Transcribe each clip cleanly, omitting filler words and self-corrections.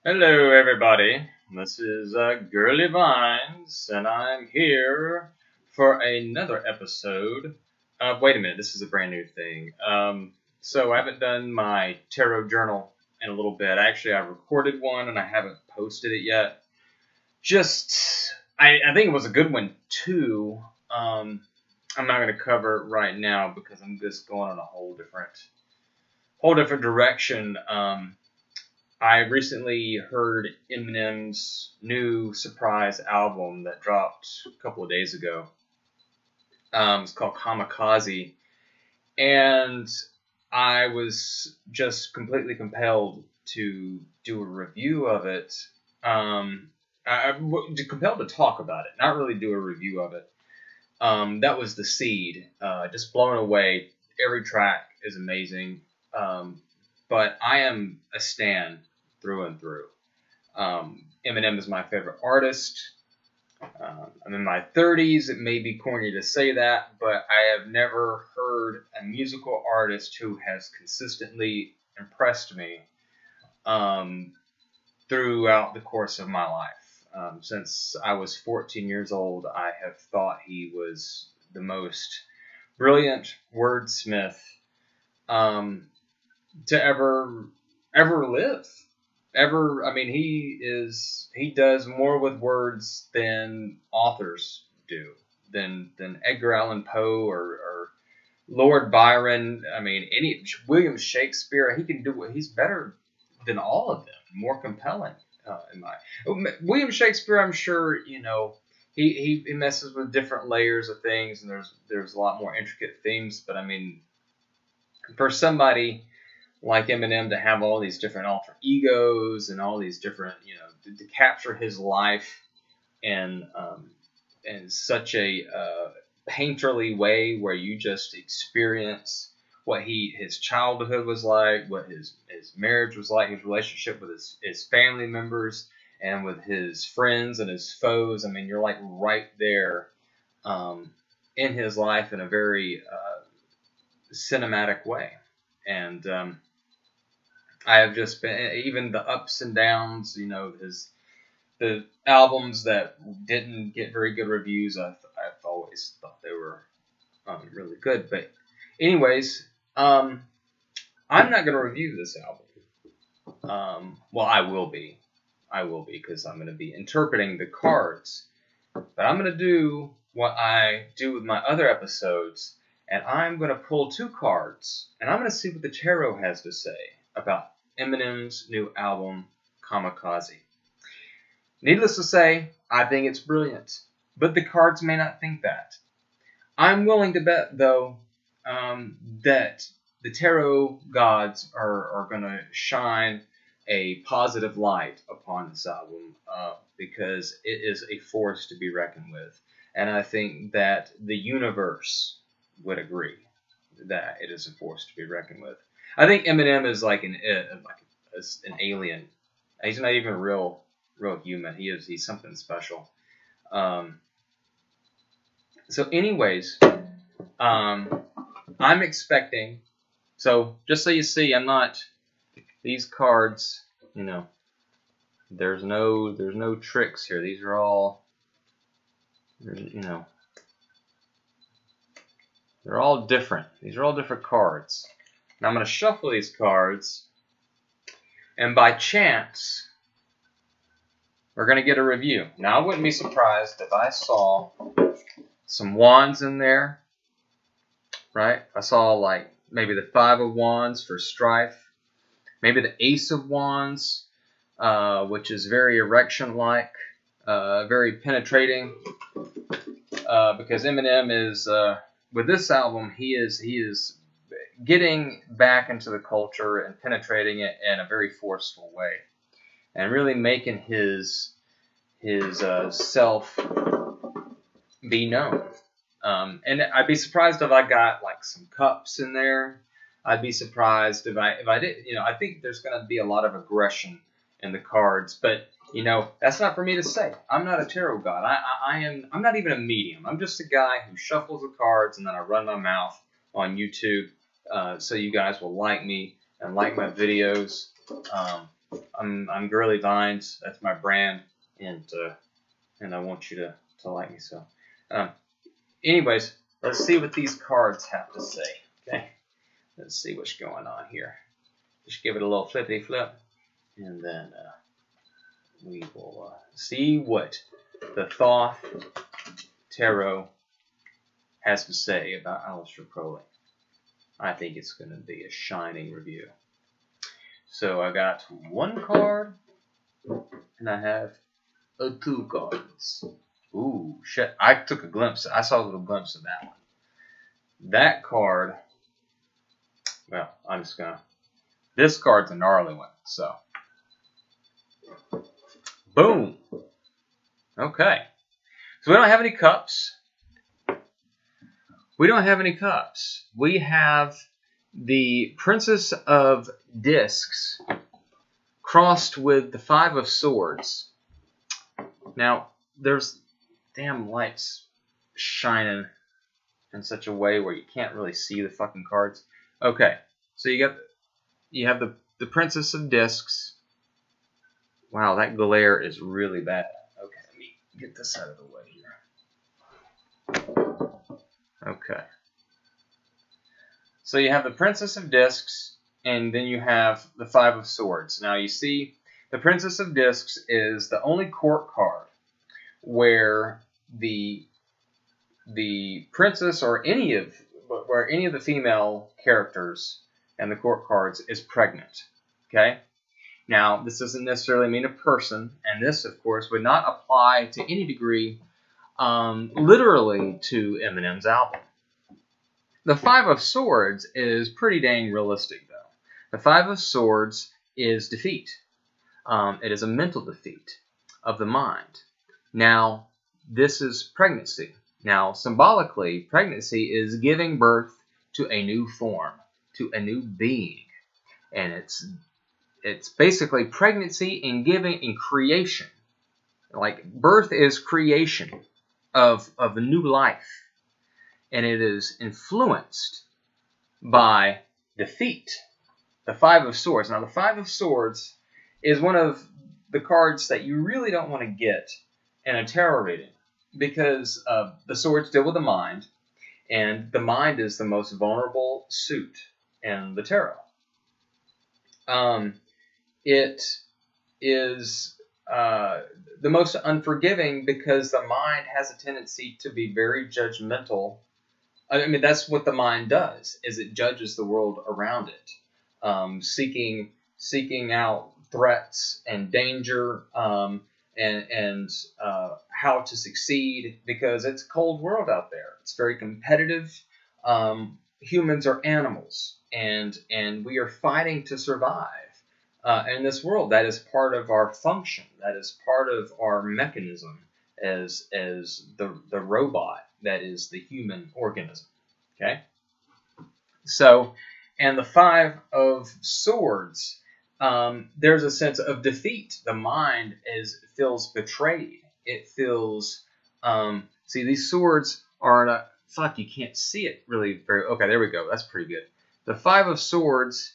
Hello, everybody. This is Girly Vines, and I'm here for another episode. Wait a minute, this is a brand new thing. So I haven't done my tarot journal in a little bit. Actually, I recorded one and I haven't posted it yet. I think it was a good one too. I'm not going to cover it right now because I'm just going in a whole different direction. I recently heard Eminem's new surprise album that dropped a couple of days ago. It's called Kamikaze, and I was just completely compelled to do a review of it. Compelled to talk about it, not really do a review of it. That was the seed. Just blown away. Every track is amazing. But I am a stan through and through. Eminem is my favorite artist. I'm in my 30s. It may be corny to say that, but I have never heard a musical artist who has consistently impressed me throughout the course of my life. Since I was 14 years old, I have thought he was the most brilliant wordsmith to ever live. I mean, he does more with words than authors do, than Edgar Allan Poe or Lord Byron. I mean, any William Shakespeare. He can do. He's better than all of them. More compelling, in my William Shakespeare. I'm sure he messes with different layers of things, and there's a lot more intricate themes. But I mean, for somebody like Eminem to have all these different alter egos and all these different, to capture his life in such a painterly way where you just experience what his childhood was like, what his marriage was like, his relationship with his family members and with his friends and his foes. I mean, you're like right there in his life in a very cinematic way. And I have just been, even the ups and downs, the albums that didn't get very good reviews. I've always thought they were really good. But anyways, I'm not going to review this album. Well, I will be because I'm going to be interpreting the cards. But I'm going to do what I do with my other episodes, and I'm going to pull two cards, and I'm going to see what the tarot has to say about Eminem's new album, Kamikaze. Needless to say, I think it's brilliant, but the cards may not think that. I'm willing to bet, though, that the tarot gods are going to shine a positive light upon this album because it is a force to be reckoned with. And I think that the universe would agree that it is a force to be reckoned with. I think Eminem is like an alien. He's not even real human. He's something special. So anyways, I'm expecting. So just so you see, I'm not these cards. There's no tricks here. These are all. They're all different. These are all different cards. Now I'm going to shuffle these cards, and by chance, we're going to get a review. Now, I wouldn't be surprised if I saw some wands in there, right? I saw like maybe the 5 of wands for strife, maybe the ace of wands, which is very erection-like, very penetrating, because Eminem is, with this album, he is getting back into the culture and penetrating it in a very forceful way, and really making his self be known. And I'd be surprised if I got like some cups in there. I'd be surprised if I did. I think there's going to be a lot of aggression in the cards, but that's not for me to say. I'm not a tarot god. I'm not even a medium. I'm just a guy who shuffles the cards and then I run my mouth on YouTube, so you guys will like me and like my videos. I'm Girly Vines. That's my brand, and I want you to like me. So, um, anyways, let's see what these cards have to say. Okay, let's see what's going on here. Just give it a little flippity flip, and then we will see what the Thoth Tarot has to say about Aleister Crowley. I think it's going to be a shining review. So I got one card, and I have two cards. Ooh, shit. I took a glimpse. I saw a little glimpse of that one. That card, well, I'm just going to... This card's a gnarly one, so... Boom! Okay. So we don't have any cups. We don't have any cups. We have the Princess of Discs crossed with the Five of Swords. Now, there's damn lights shining in such a way where you can't really see the fucking cards. Okay, so you have the Princess of Discs. Wow, that glare is really bad. Okay, let me get this out of the way here. Okay. So you have the Princess of Discs, and then you have the Five of Swords. Now you see, the Princess of Discs is the only court card where the princess or any of the female characters and the court cards is pregnant. Okay? Now, this doesn't necessarily mean a person, and this, of course, would not apply to any degree literally to Eminem's album. The Five of Swords is pretty dang realistic, though. The Five of Swords is defeat. It is a mental defeat of the mind. Now, this is pregnancy. Now, symbolically, pregnancy is giving birth to a new form, to a new being. And it's basically pregnancy and giving and creation. Like, birth is creation of a new life. And it is influenced by defeat. The Five of Swords. Now, the Five of Swords is one of the cards that you really don't want to get in a tarot reading, because the swords deal with the mind, and the mind is the most vulnerable suit in the tarot. It is the most unforgiving because the mind has a tendency to be very judgmental. I mean, that's what the mind does, is it judges the world around it, seeking out threats and danger, and how to succeed, because it's a cold world out there. It's very competitive. Humans are animals, and we are fighting to survive in this world. That is part of our function. That is part of our mechanism as the robot that is the human organism. Okay? So, and the Five of Swords, there's a sense of defeat. The mind feels betrayed. It feels, see, these swords are, fuck, you can't see it really very, okay, there we go, that's pretty good. The Five of Swords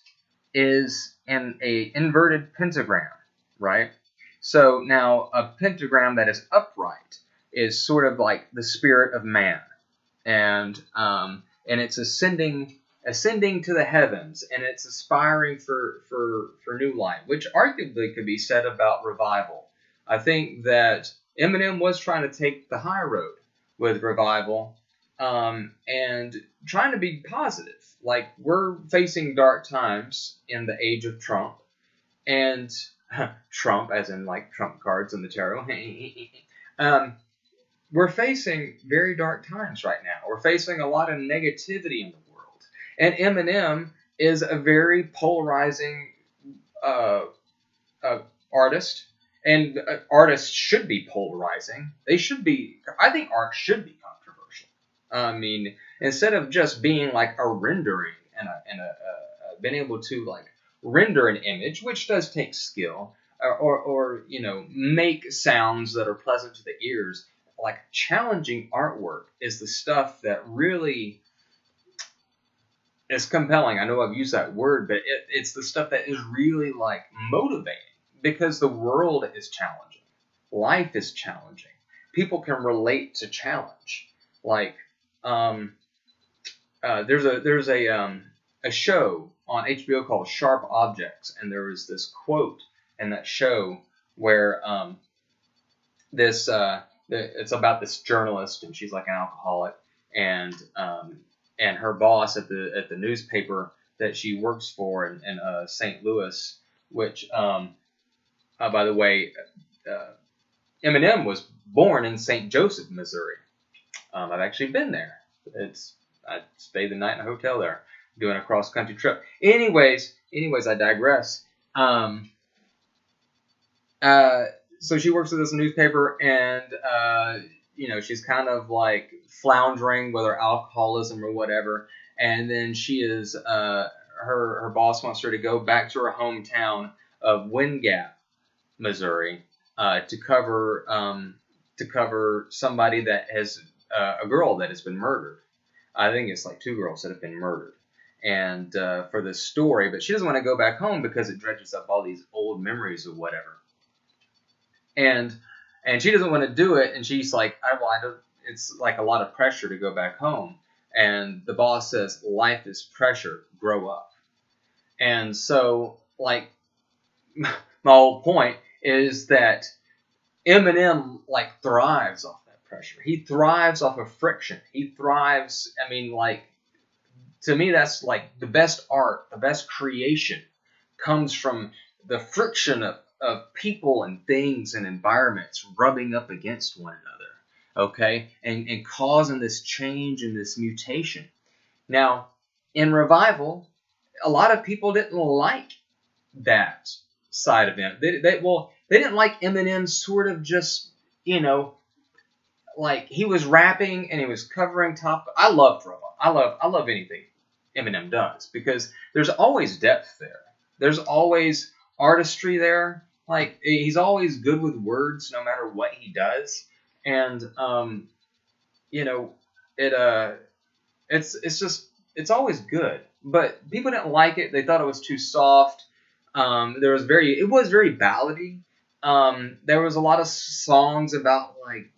is an inverted pentagram, right? So now a pentagram that is upright is sort of like the spirit of man, and it's ascending to the heavens, and it's aspiring for new light, which arguably could be said about revival. I think that Eminem was trying to take the high road with revival, and trying to be positive. Like, we're facing dark times in the age of Trump, and Trump, as in like Trump cards in the tarot. We're facing very dark times right now. We're facing a lot of negativity in the world. And Eminem is a very polarizing artist. And artists should be polarizing. They should be, I think art should be controversial. I mean, instead of just being like a rendering and being able to like render an image, which does take skill, or you know, make sounds that are pleasant to the ears. Like, challenging artwork is the stuff that really is compelling. I know I've used that word, but it's the stuff that is really like motivating, because the world is challenging. Life is challenging. People can relate to challenge. Like, there's a show on HBO called Sharp Objects, and there was this quote in that show where it's about this journalist, and she's like an alcoholic, and her boss at the newspaper that she works for in St. Louis, which by the way, Eminem was born in St. Joseph, Missouri. I've actually been there. I stayed the night in a hotel there, doing a cross country trip. Anyways, I digress. So she works at this newspaper, and she's kind of like floundering with her alcoholism or whatever. And then she is her boss wants her to go back to her hometown of Wind Gap, Missouri, to cover somebody that has a girl that has been murdered. I think it's like 2 girls that have been murdered, and for this story. But she doesn't want to go back home because it dredges up all these old memories or whatever. And she doesn't want to do it, and she's like, it's like a lot of pressure to go back home. And the boss says, life is pressure, grow up. And so, like, my whole point is that Eminem, like, thrives off that pressure. He thrives off of friction. He thrives, to me, that's like the best art, the best creation comes from the friction of people and things and environments rubbing up against one another, okay, and causing this change and this mutation. Now, in revival, a lot of people didn't like that side of him. They didn't like Eminem sort of just, like he was rapping and he was covering top. I loved revival. I love anything Eminem does because there's always depth there. There's always artistry there. Like, he's always good with words no matter what he does. And, it's always good. But people didn't like it. They thought it was too soft. It was very ballady. There was a lot of songs about, like,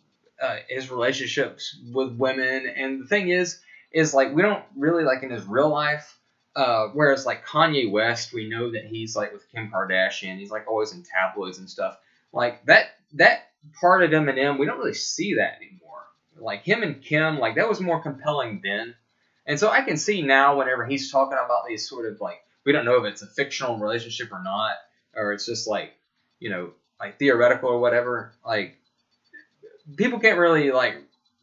his relationships with women. And the thing is like, we don't really, like, in his real life, whereas like Kanye West, we know that he's like with Kim Kardashian. He's like always in tabloids and stuff. Like that part of Eminem, we don't really see that anymore. Like him and Kim, like that was more compelling then. And so I can see now whenever he's talking about these sort of like, we don't know if it's a fictional relationship or not, or it's just like, like theoretical or whatever. Like people can't really like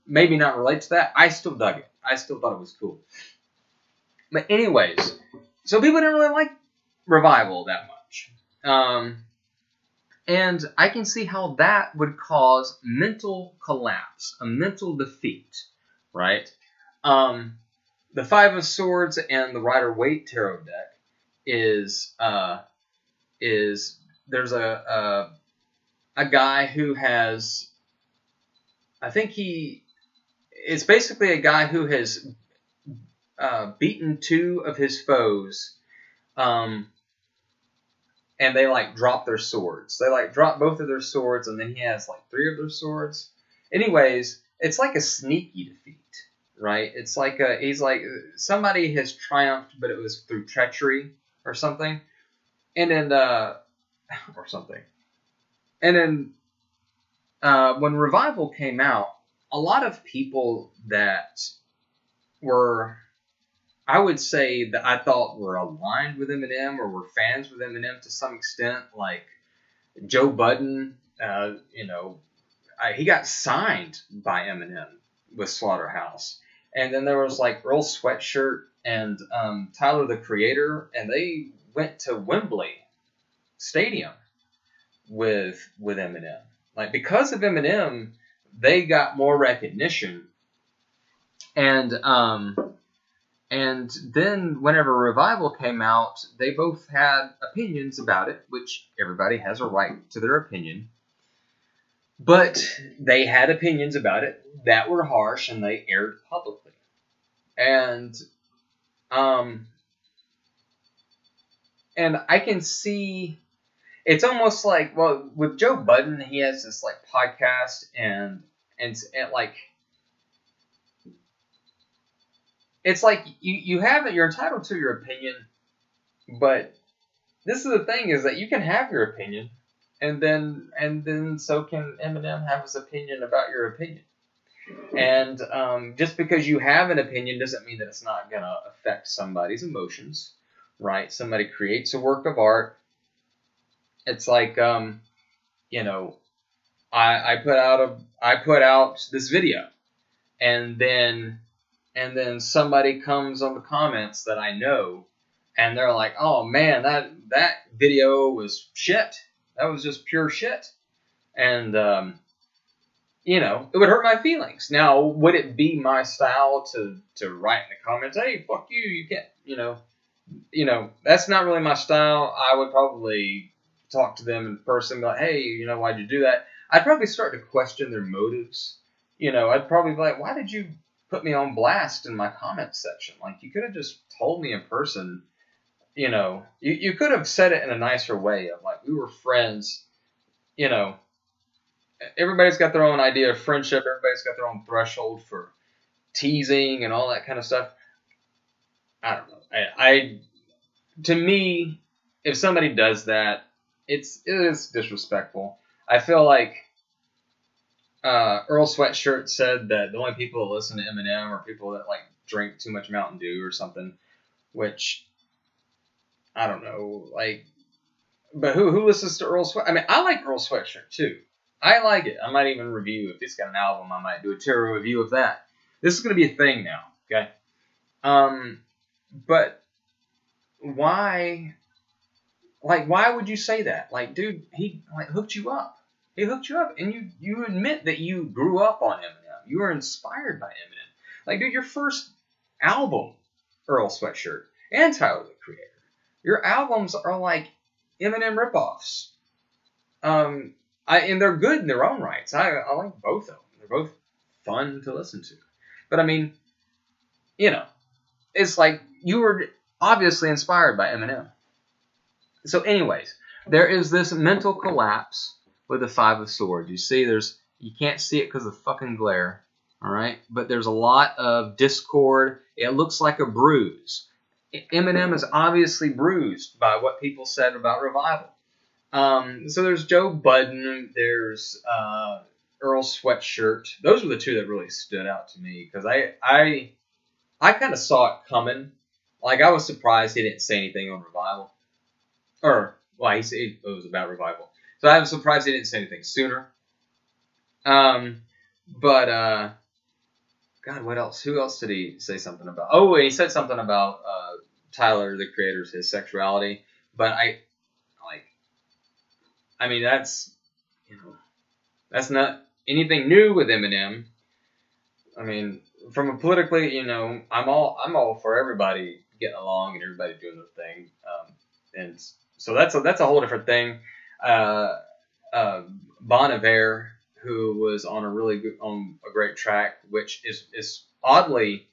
maybe not relate to that. I still dug it. I still thought it was cool. But anyways, so people didn't really like revival that much. And I can see how that would cause mental collapse, a mental defeat, right? The Five of Swords and the Rider-Waite Tarot deck is there's a guy who has, I think it's basically a guy who has beaten 2 of his foes, and they like drop their swords. They like drop both of their swords, and then he has like 3 of their swords. Anyways, it's like a sneaky defeat, right? It's like he's like somebody has triumphed, but it was through treachery or something, and then when Revival came out, a lot of people that were, I would say that I thought were aligned with Eminem or were fans with Eminem to some extent, like Joe Budden, he got signed by Eminem with Slaughterhouse. And then there was like Earl Sweatshirt and Tyler the Creator, and they went to Wembley Stadium with Eminem. Like because of Eminem, they got more recognition. And then whenever Revival came out, they both had opinions about it, which everybody has a right to their opinion. But they had opinions about it that were harsh, and they aired publicly. And I can see, it's almost like, well, with Joe Budden, he has this like podcast and like it's like you have it, you're entitled to your opinion, but this is the thing is that you can have your opinion, and then so can Eminem have his opinion about your opinion. And just because you have an opinion doesn't mean that it's not gonna affect somebody's emotions, right? Somebody creates a work of art. It's like you know, I put out this video, and then somebody comes on the comments that I know, and they're like, "Oh man, that video was shit. That was just pure shit." And it would hurt my feelings. Now, would it be my style to write in the comments, "Hey, fuck you, you can't," that's not really my style. I would probably talk to them in person, be like, "Hey, why'd you do that?" I'd probably start to question their motives. I'd probably be like, "Why did you put me on blast in my comment section? Like, you could have just told me in person. You could have said it in a nicer way of like, we were friends. Everybody's got their own idea of friendship. Everybody's got their own threshold for teasing and all that kind of stuff. I don't know. To me, if somebody does that, it is disrespectful. I feel like Earl Sweatshirt said that the only people that listen to Eminem are people that like drink too much Mountain Dew or something, which I don't know. Like, but who listens to Earl Sweatshirt? I mean, I like Earl Sweatshirt too. I like it. I might even review if he's got an album. I might do a tier review of that. This is going to be a thing now, okay? But why? Like, why would you say that? Like, dude, he like hooked you up. He hooked you up, and you admit that you grew up on Eminem. You were inspired by Eminem. Like, dude, your first album, Earl Sweatshirt, and Tyler the Creator. Your albums are like Eminem ripoffs. And they're good in their own rights. I like both of them. They're both fun to listen to. But I mean, it's like you were obviously inspired by Eminem. So anyways, there is this mental collapse with the Five of Swords. You see, you can't see it because of fucking glare, all right? But there's a lot of discord. It looks like a bruise. Eminem is obviously bruised by what people said about Revival. So there's Joe Budden, there's Earl Sweatshirt. Those were the two that really stood out to me because I kind of saw it coming. Like, I was surprised he didn't say anything on Revival. He said it was about Revival. So I was surprised he didn't say anything sooner. God, what else? Who else did he say something about? Oh, he said something about Tyler, the Creator's, his sexuality. But I mean, that's not anything new with Eminem. I mean, from a politically, I'm all for everybody getting along and everybody doing their thing. And so that's a whole different thing. Bon Iver, who was on a great track, which is oddly,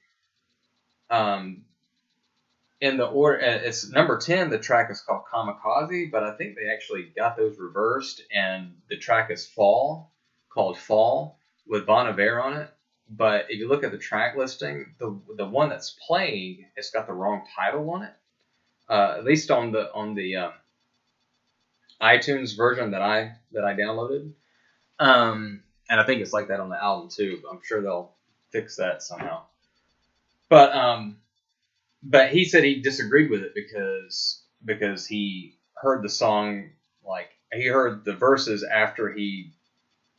in the order, it's number 10. The track is called Kamikaze, but I think they actually got those reversed, and the track is called Fall, with Bon Iver on it. But if you look at the track listing, the one that's playing, it's got the wrong title on it. At least on the iTunes version that I downloaded. And I think it's like that on the album too. I'm sure they'll fix that somehow. But he said he disagreed with it because he heard the song, like, he heard the verses after he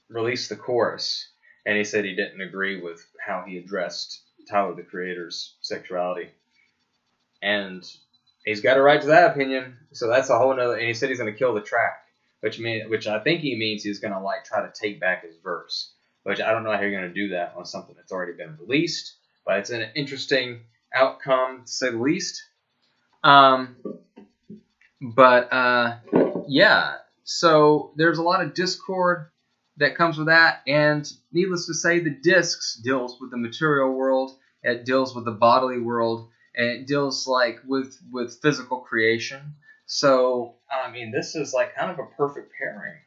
released the chorus, and he said he didn't agree with how he addressed Tyler the Creator's sexuality. And he's got a right to that opinion, so that's a whole nother. And he said he's going to kill the track, which I think he means he's going to like try to take back his verse. Which I don't know how you're going to do that on something that's already been released, but it's an interesting outcome to say the least. Yeah. So there's a lot of discord that comes with that, and needless to say, the discs deals with the material world. It deals with the bodily world. And it deals like with physical creation. So, I mean, this is like kind of a perfect pairing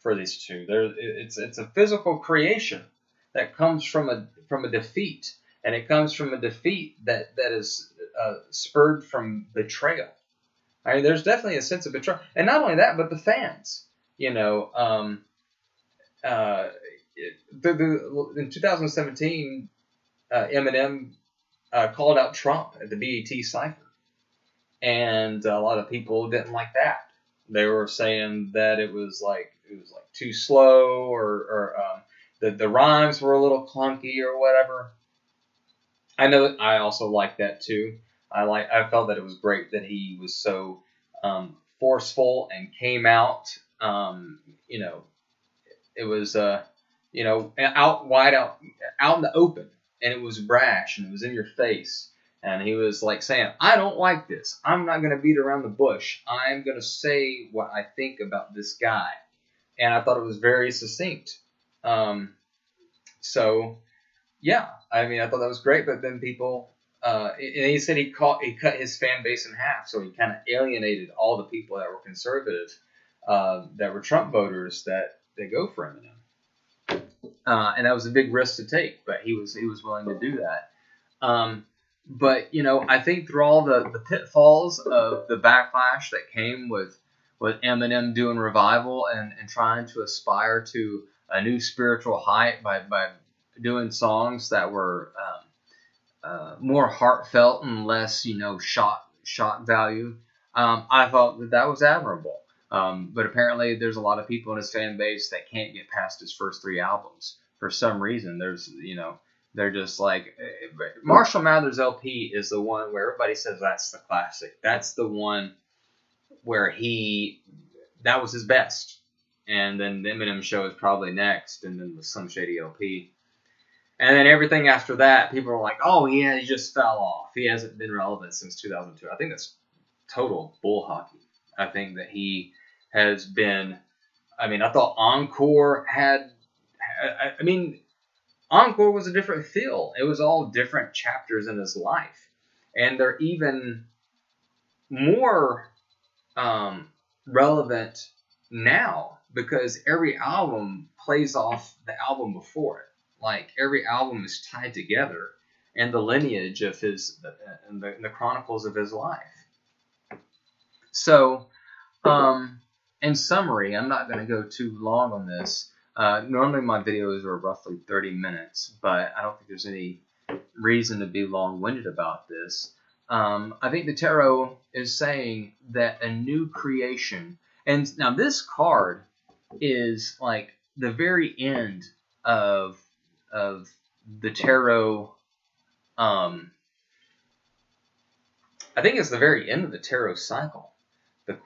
for these two. It's a physical creation that comes from a defeat, and it comes from a defeat that is spurred from betrayal. I mean, there's definitely a sense of betrayal, and not only that, but the fans. You know, uh, in 2017, Eminem called out Trump at the BET Cypher. And a lot of people didn't like that. They were saying that it was like too slow, or the rhymes were a little clunky or whatever. I know I also like that too. I felt that it was great that he was so forceful and came out. You know, it was out wide out in the open, and it was brash and it was in your face. And he was like saying, I don't like this. I'm not going to beat around the bush. I'm going to say what I think about this guy. And I thought it was very succinct. So, yeah, I mean, I thought that was great. But then people, and he said he cut his fan base in half. So he kind of alienated all the people that were conservative, that were Trump voters that go for Eminem. And that was a big risk to take. But he was willing to do that. But, I think through all the pitfalls of the backlash that came with Eminem doing revival and trying to aspire to a new spiritual height by doing songs that were more heartfelt and less, shock value, I thought that was admirable. But apparently there's a lot of people in his fan base that can't get past his first 3 albums. For some reason, they're just like, Marshall Mathers LP is the one where everybody says that's the classic. That's the one where that was his best. And then the Eminem Show is probably next, and then the Slim Shady LP. And then everything after that, people are like, oh, yeah, he just fell off. He hasn't been relevant since 2002. I think that's total bull hockey. I think that he has been, I thought Encore Encore was a different feel. It was all different chapters in his life. And they're even more relevant now because every album plays off the album before it. Like, every album is tied together in the lineage of his, in the chronicles of his life. So, in summary, I'm not going to go too long on this. Normally my videos are roughly 30 minutes, but I don't think there's any reason to be long-winded about this. I think the tarot is saying that a new creation, and now this card is like the very end of the tarot. I think it's the very end of the tarot cycle. The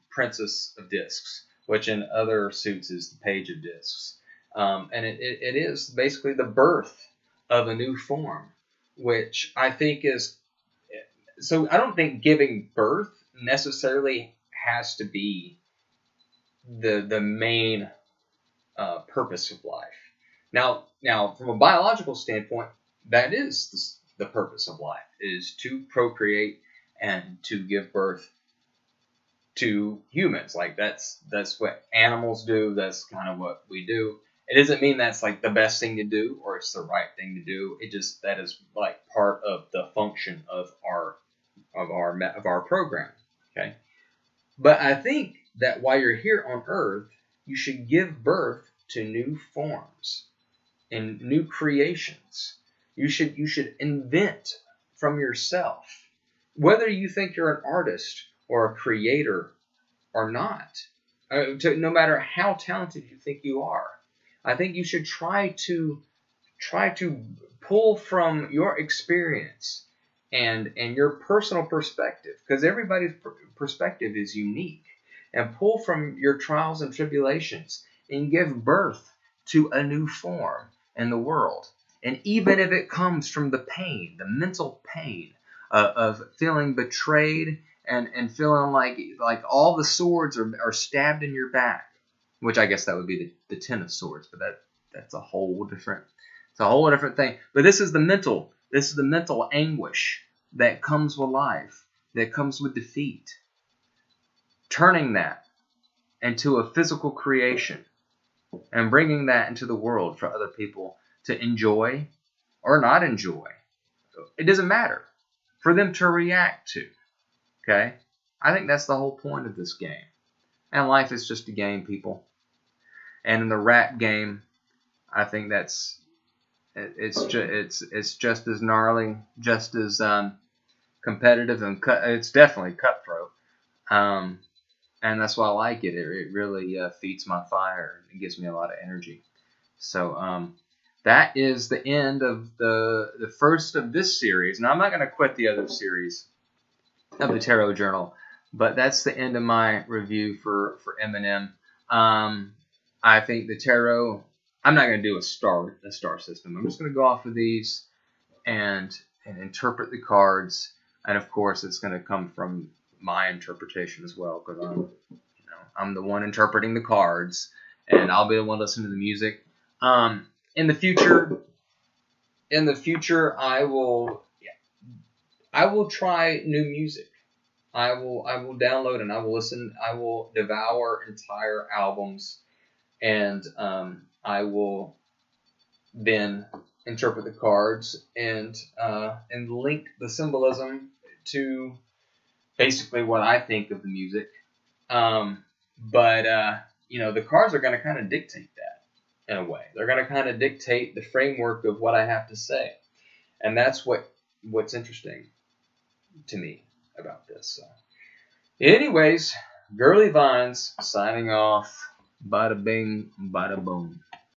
Princess of Discs, which in other suits is the Page of Discs. And it is basically the birth of a new form, which I think is... So I don't think giving birth necessarily has to be the main purpose of life. Now, from a biological standpoint, that is the purpose of life, is to procreate and to give birth to humans. Like, that's what animals do. That's kind of what we do. It doesn't mean that's like the best thing to do or it's the right thing to do. It just, that is like part of the function of our program. Okay. But I think that while you're here on Earth, you should give birth to new forms and new creations. You should invent from yourself, whether you think you're an artist or a creator or not. No matter how talented you think you are, I think you should try to pull from your experience and your personal perspective, because everybody's perspective is unique, and pull from your trials and tribulations and give birth to a new form in the world. And even if it comes from the pain, the mental pain of feeling betrayed and feeling like all the swords are stabbed in your back, which I guess that would be the 10 of swords, but that's a whole different thing. But this is the mental anguish that comes with life, that comes with defeat. turning that into a physical creation and bringing that into the world for other people to enjoy or not enjoy. It doesn't matter. For them to react to. Okay? I think that's the whole point of this game. And life is just a game, people. And in the rap game, I think it's just as gnarly, just as competitive, and it's definitely cutthroat. And that's why I like it. It really feeds my fire. It gives me a lot of energy. So that is the end of the first of this series. Now, I'm not going to quit the other series of the Tarot Journal, but that's the end of my review for Eminem. I think the tarot, I'm not going to do a star system. I'm just going to go off of these and interpret the cards. And of course, it's going to come from my interpretation as well, because I'm the one interpreting the cards, and I'll be the one listening to the music. In the future, I will try new music. I will download and I will listen. I will devour entire albums, and I will then interpret the cards and link the symbolism to basically what I think of the music. But the cards are going to kind of dictate that in a way. They're going to kind of dictate the framework of what I have to say, and that's what's interesting to me about this. So, anyways, Girly Vines signing off. Bada bing, bada boom.